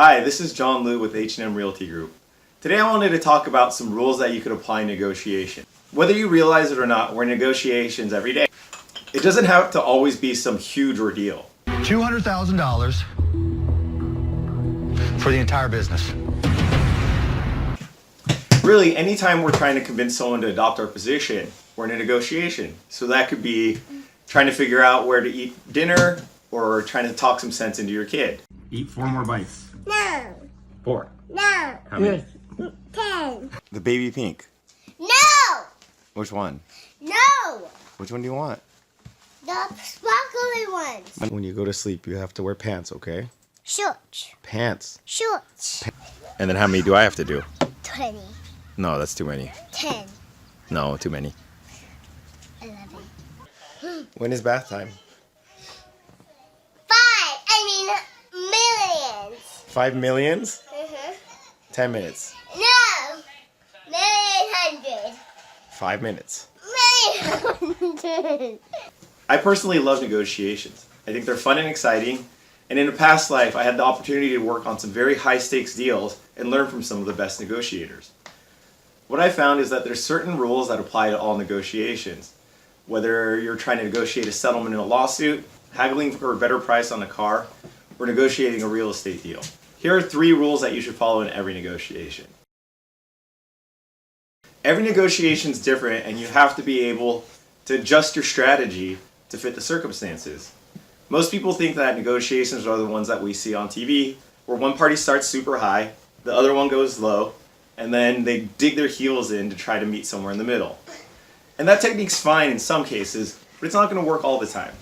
Hi, this is John Liu with H&M Realty Group. Today I wanted to talk about some rules that you could apply in negotiation. Whether you realize it or not, we're in negotiations every day. It doesn't have to always be some huge ordeal. $200,000 for the entire business. Really, anytime we're trying to convince someone to adopt our position, we're in a negotiation. So that could be trying to figure out where to eat dinner or trying to talk some sense into your kid. Eat 4 more bites. No. 4. No. How many? 10. The baby pink. No. Which one? No. Which one do you want? The sparkly ones. When you go to sleep, you have to wear pants, okay? Shorts. Pants. Shorts. And then how many do I have to do? 20. No, that's too many. 10. No, too many. 11. When is bath time? millions. 5 millions? Mm-hmm. 10 minutes. No. 100. 5 minutes. 100. I personally love negotiations. I think they're fun and exciting. And in a past life, I had the opportunity to work on some very high stakes deals and learn from some of the best negotiators. What I found is that there's certain rules that apply to all negotiations. Whether you're trying to negotiate a settlement in a lawsuit, haggling for a better price on a car, or negotiating a real estate deal. Here are 3 rules that you should follow in every negotiation. Every negotiation is different, and you have to be able to adjust your strategy to fit the circumstances. Most people think that negotiations are the ones that we see on TV, where one party starts super high, the other one goes low, and then they dig their heels in to try to meet somewhere in the middle. And that technique's fine in some cases, but it's not going to work all the time.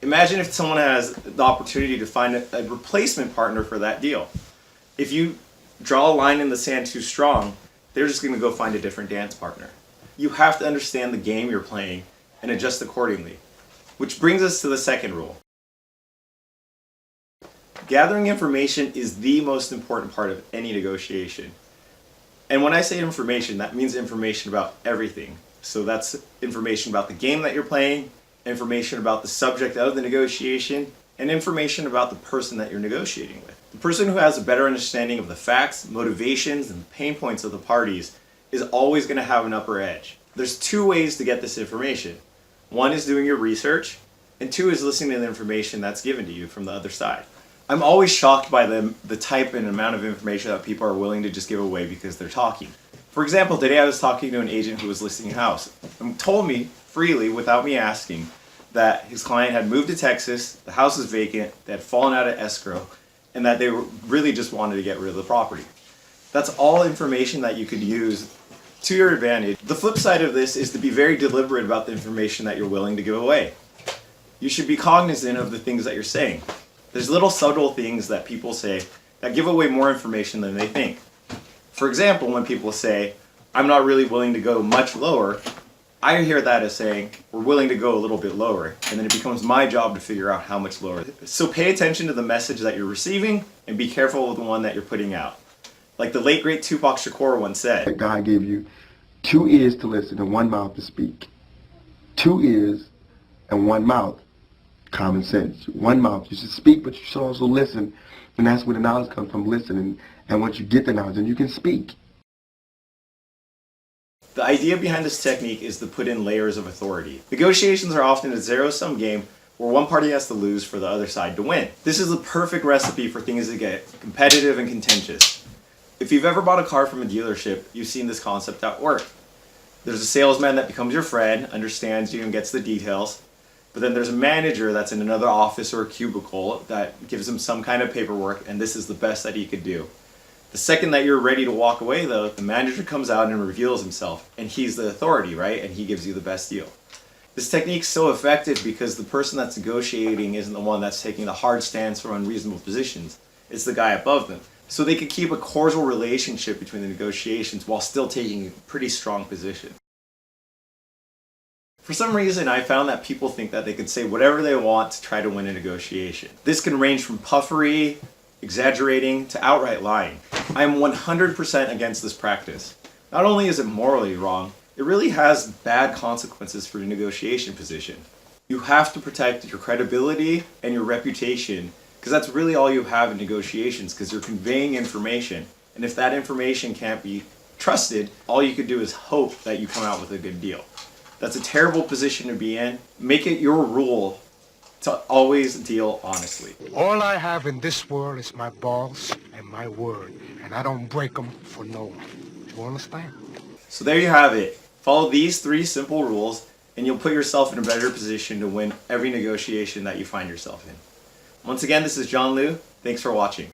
Imagine if someone has the opportunity to find a replacement partner for that deal. If you draw a line in the sand too strong, they're just going to go find a different dance partner. You have to understand the game you're playing and adjust accordingly. Which brings us to the second rule. Gathering information is the most important part of any negotiation. And when I say information, that means information about everything. So that's information about the game that you're playing, information about the subject of the negotiation, and information about the person that you're negotiating with. The person who has a better understanding of the facts, motivations, and pain points of the parties is always going to have an upper edge. There's 2 ways to get this information. 1 is doing your research, and 2 is listening to the information that's given to you from the other side. I'm always shocked by the type and amount of information that people are willing to just give away because they're talking. For example, today I was talking to an agent who was listing a house and told me freely, without me asking, that his client had moved to Texas, the house was vacant, they had fallen out of escrow, and that they really just wanted to get rid of the property. That's all information that you could use to your advantage. The flip side of this is to be very deliberate about the information that you're willing to give away. You should be cognizant of the things that you're saying. There's little subtle things that people say that give away more information than they think. For example, when people say, "I'm not really willing to go much lower," I hear that as saying, "We're willing to go a little bit lower," and then it becomes my job to figure out how much lower. So pay attention to the message that you're receiving and be careful with the one that you're putting out. Like the late great Tupac Shakur once said, God gave you 2 ears to listen and 1 mouth to speak. 2 ears and 1 mouth. Common sense. 1 mouth. You should speak, but you should also listen. And that's where the knowledge comes from, listening. And once you get the knowledge, then you can speak. The idea behind this technique is to put in layers of authority. Negotiations are often a zero-sum game where one party has to lose for the other side to win. This is the perfect recipe for things that get competitive and contentious. If you've ever bought a car from a dealership, you've seen this concept at work. There's a salesman that becomes your friend, understands you and gets the details, but then there's a manager that's in another office or a cubicle that gives him some kind of paperwork, and this is the best that he could do. The second that you're ready to walk away, though, the manager comes out and reveals himself, and he's the authority, right? And he gives you the best deal. This technique's so effective because the person that's negotiating isn't the one that's taking the hard stance from unreasonable positions. It's the guy above them. So they could keep a cordial relationship between the negotiations while still taking a pretty strong position. For some reason, I found that people think that they could say whatever they want to try to win a negotiation. This can range from puffery, exaggerating, to outright lying. I am 100% against this practice. Not only is it morally wrong, it really has bad consequences for your negotiation position. You have to protect your credibility and your reputation Because that's really all you have in negotiations, because you're conveying information. And if that information can't be trusted, all you could do is hope that you come out with a good deal. That's a terrible position to be in. Make it your rule to always deal honestly. All I have in this world is my balls and my word, and I don't break them for no one. Do you understand? So there you have it. Follow these 3 simple rules, and you'll put yourself in a better position to win every negotiation that you find yourself in. Once again, this is John Liu. Thanks for watching.